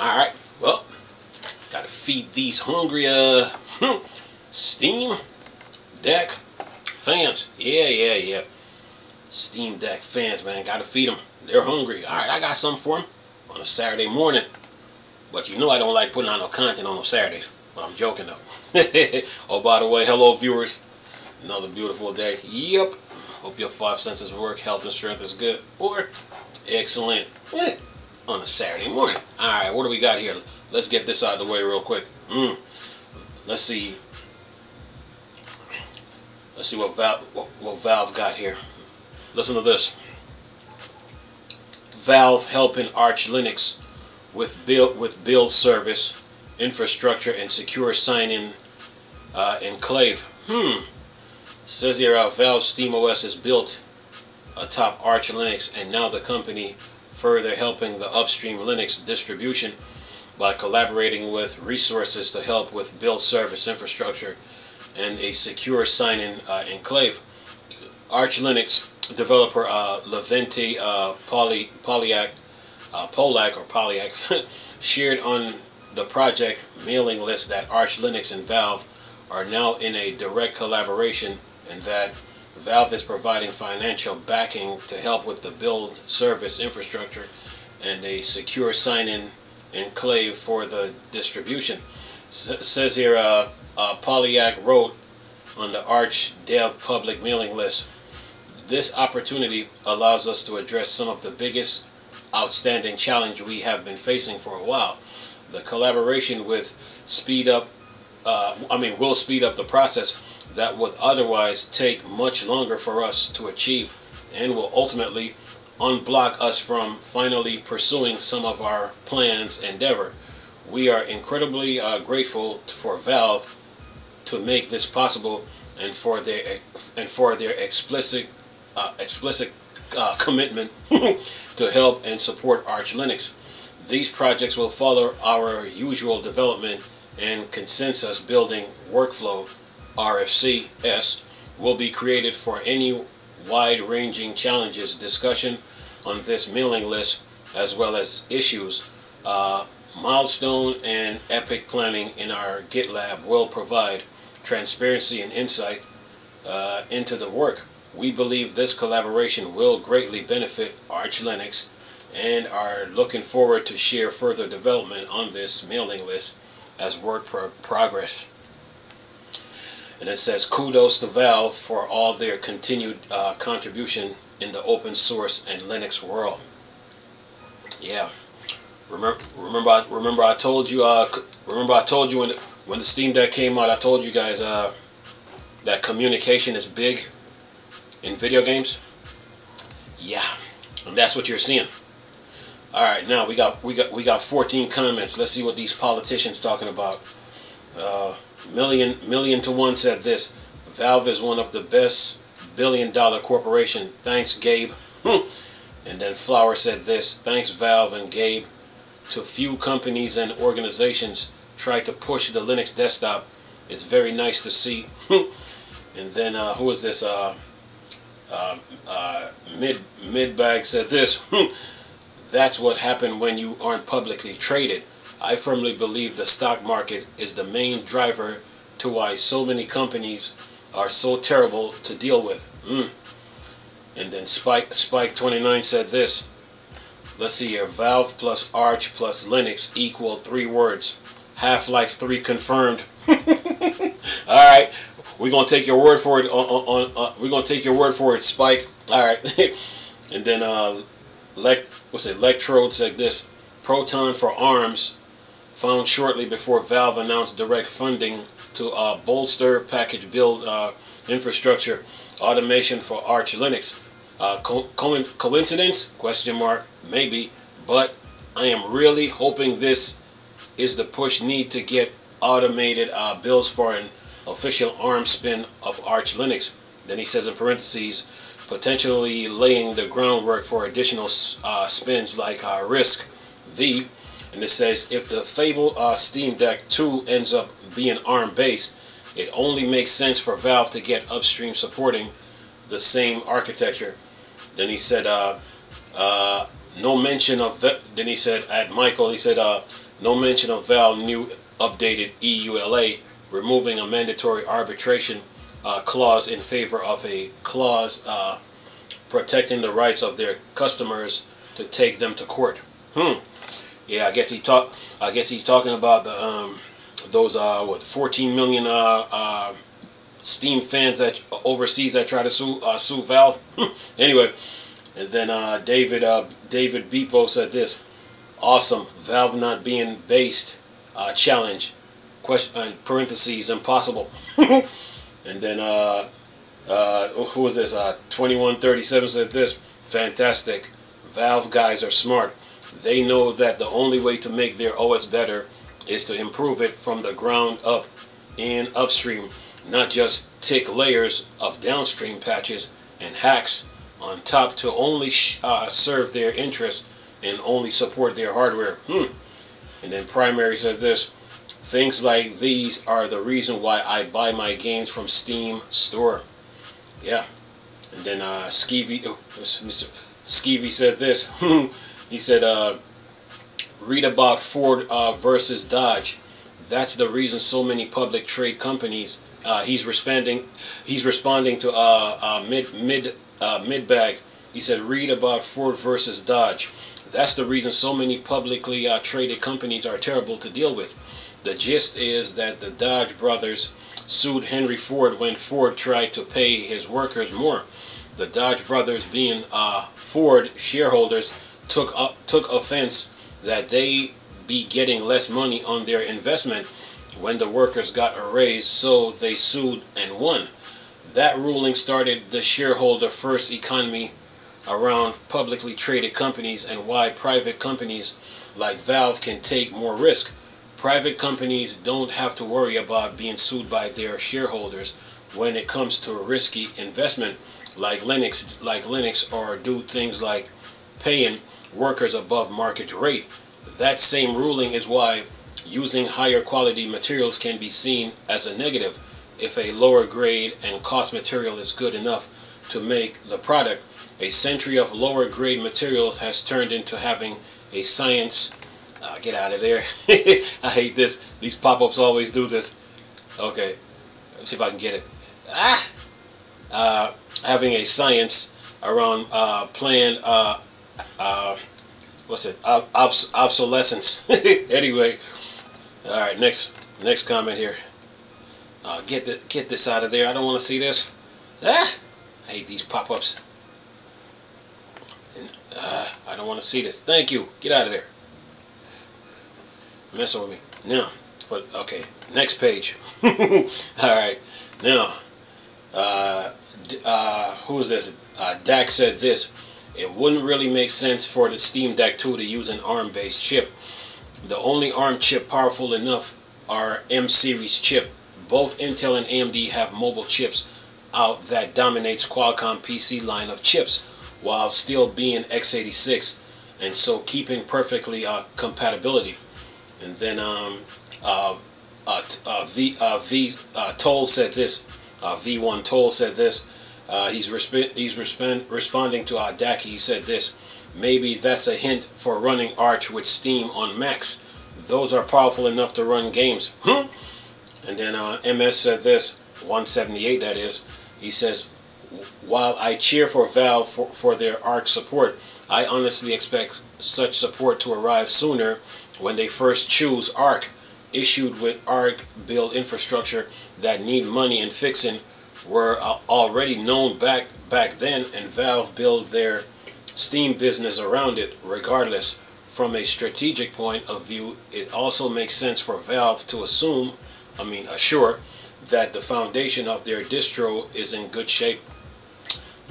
Alright, well, gotta feed these hungry Steam Deck fans. Yeah. Steam Deck fans, man, gotta feed them. They're hungry. Alright, I got something for them on a Saturday morning. But you know I don't like putting out no content on Saturdays. But I'm joking though. Oh, by the way, hello viewers. Another beautiful day. Yep. Hope your five senses work, health and strength is good. Or excellent. On a Saturday morning. Alright, what do we got here? Let's get this out of the way real quick. Let's see. Let's see what Valve got here. Listen to this. Valve helping Arch Linux with build service, infrastructure, and secure sign-in Enclave. Says here Valve SteamOS is built atop Arch Linux, and now the company further helping the upstream Linux distribution by collaborating with resources to help with build service, infrastructure, and a secure sign-in Enclave. Arch Linux developer Levente Polak shared on the project mailing list that Arch Linux and Valve are now in a direct collaboration, and that Valve is providing financial backing to help with the build service, infrastructure, and a secure sign-in Enclave for the distribution. Says here Polyak wrote on the Arch Dev public mailing list, this opportunity allows us to address some of the biggest outstanding challenge we have been facing for a while. The collaboration will speed up the process that would otherwise take much longer for us to achieve, and will ultimately unblock us from finally pursuing some of our plans endeavor. We are incredibly grateful for Valve to make this possible, and for their explicit commitment to help and support Arch Linux. These projects will follow our usual development and consensus building workflow. RFCS will be created for any wide-ranging challenges discussion on this mailing list, as well as issues. Milestone and epic planning in our GitLab will provide transparency and insight into the work. We believe this collaboration will greatly benefit Arch Linux, and are looking forward to share further development on this mailing list as work progress. And it says, kudos to Valve for all their continued contribution in the open source and Linux world. Yeah, remember I told you when the Steam Deck came out, I told you guys that communication is big in video games. Yeah, and that's what you're seeing. All right, now we got 14 comments. Let's see what these politicians talking about. Million to one said this: Valve is one of the best billion-dollar corporation. Thanks, Gabe. And then Flower said this: thanks, Valve and Gabe. To few companies and organizations try to push the Linux desktop. It's very nice to see. And then who is this? Midbag said this: that's what happened when you aren't publicly traded. I firmly believe the stock market is the main driver to why so many companies are so terrible to deal with. And then Spike 29 said this: let's see here, Valve plus Arch plus Linux equal 3 words. Half-Life 3 confirmed. Alright, we're gonna take your word for it we're gonna take your word for it, Spike. Alright. And then Electrode said this: Proton for ARMS found shortly before Valve announced direct funding to bolster package build infrastructure automation for Arch Linux. Coincidence? Question mark. Maybe, but I am really hoping this is the push need to get automated builds for an official ARM spin of Arch Linux. Then he says in parentheses, potentially laying the groundwork for additional spins like RISC V. And it says, if the fabled Steam Deck 2 ends up being ARM based, it only makes sense for Valve to get upstream supporting the same architecture. Then he said, no mention of, then he said, at Michael, he said, No mention of Valve new updated EULA, removing a mandatory arbitration clause in favor of a clause protecting the rights of their customers to take them to court. Yeah, I guess he's talking about the those 14 million Steam fans that overseas that try to sue Valve. Anyway, and then David Beepo said this: awesome, Valve not being based challenge question parentheses impossible. And then who was this? 2137 said this: fantastic, Valve guys are smart. They know that the only way to make their OS better is to improve it from the ground up and upstream, not just tick layers of downstream patches and hacks on top to only serve their interests and only support their hardware. And then Primary said this: things like these are the reason why I buy my games from Steam store. Yeah. And then Skeevy said this. He said, read about Ford versus Dodge. That's the reason so many public trade companies. He's responding to Midbag. He said, read about Ford versus Dodge. That's the reason so many publicly traded companies are terrible to deal with. The gist is that the Dodge brothers sued Henry Ford when Ford tried to pay his workers more. The Dodge brothers, being Ford shareholders, took offense that they be getting less money on their investment when the workers got a raise, so they sued and won. That ruling started the shareholder first economy around publicly traded companies and why private companies like Valve can take more risk. Private companies don't have to worry about being sued by their shareholders when it comes to a risky investment like Linux, or do things like paying workers above market rate. That same ruling is why using higher quality materials can be seen as a negative if a lower grade and cost material is good enough to make the product. A century of lower grade materials has turned into having a science. Get out of there. I hate this. These pop-ups always do this. Okay, let's see if I can get it. Having a science around planned obsolescence. Anyway, all right. Next comment here. Get this out of there. I don't want to see this. I hate these pop-ups. I don't want to see this. Thank you. Get out of there. Messing with me now. But okay, next page. All right, now who is this? Dak said this: it wouldn't really make sense for the Steam Deck 2 to use an ARM-based chip. The only ARM chip powerful enough are M-series chip. Both Intel and AMD have mobile chips out that dominates Qualcomm PC line of chips, while still being x86, and so keeping perfectly compatibility. And then Toll said this. V1 Toll said this. He's responding to Daki. He said this: maybe that's a hint for running Arch with Steam on Macs. Those are powerful enough to run games. And then MS said this. 178, that is. He says, while I cheer for Valve for their Arch support, I honestly expect such support to arrive sooner when they first choose Arc. Issued with Arc build infrastructure that need money and fixing were already known back then, and Valve build their Steam business around it. Regardless, from a strategic point of view, it also makes sense for Valve to assure that the foundation of their distro is in good shape.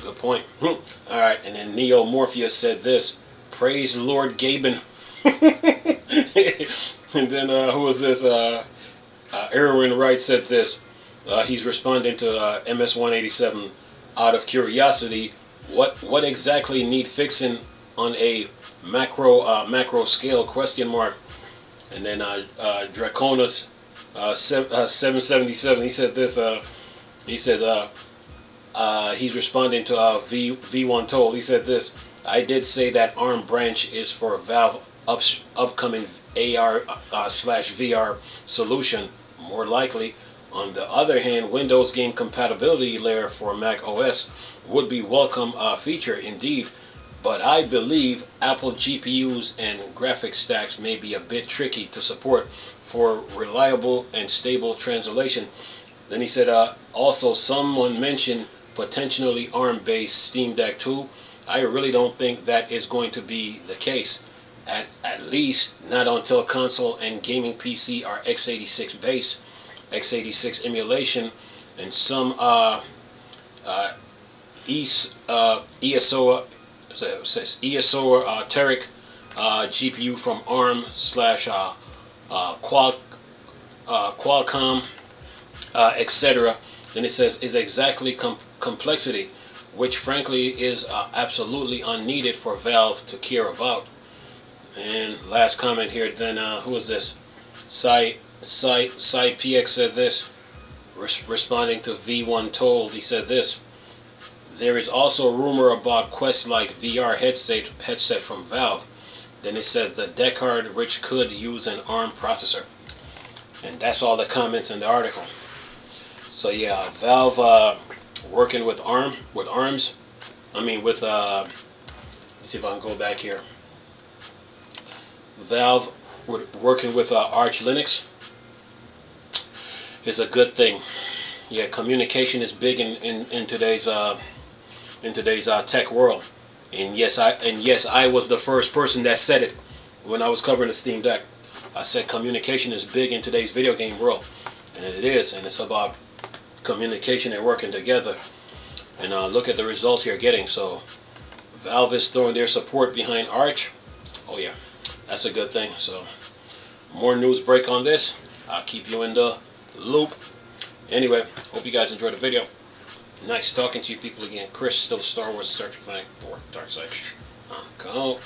Good point. All right, and then Neo Morpheus said this: praise Lord Gaben. And then who was this? Erwin Wright said this. He's responding to MS187. Out of curiosity, what exactly need fixing on a macro scale? Question mark. And then Draconis 777. He said this. He's responding to V1 Toll. He said this: I did say that ARM branch is for Valve upcoming AR slash VR solution, more likely. On the other hand, Windows game compatibility layer for Mac OS would be welcome feature indeed, but I believe Apple GPUs and graphics stacks may be a bit tricky to support for reliable and stable translation. Then he said, also someone mentioned potentially ARM-based Steam Deck 2. I really don't think that is going to be the case. At least not until console and gaming PC are x86 base, x86 emulation, and some esoteric GPU from ARM slash Qualcomm, etc. Then it says is exactly complexity, which frankly is absolutely unneeded for Valve to care about. And last comment here, then who is this? PX said this, responding to V1 Told. He said this: there is also a rumor about Quest-like VR headset from Valve. Then it said the deck card, which could use an ARM processor. And that's all the comments in the article. So yeah, Valve working with ARMs. I mean with let's see if I can go back here. Valve working with Arch Linux is a good thing. Yeah, communication is big in today's tech world. And yes, I was the first person that said it when I was covering the Steam Deck. I said communication is big in today's video game world, and it is, and it's about communication and working together. And look at the results you're getting. So Valve is throwing their support behind Arch. Oh yeah, that's a good thing. So more news break on this. I'll keep you in the loop. Anyway, hope you guys enjoyed the video. Nice talking to you people again. Chris, still Star Wars Star Trek fan or Dark Side. Go.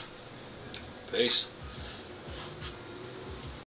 Peace.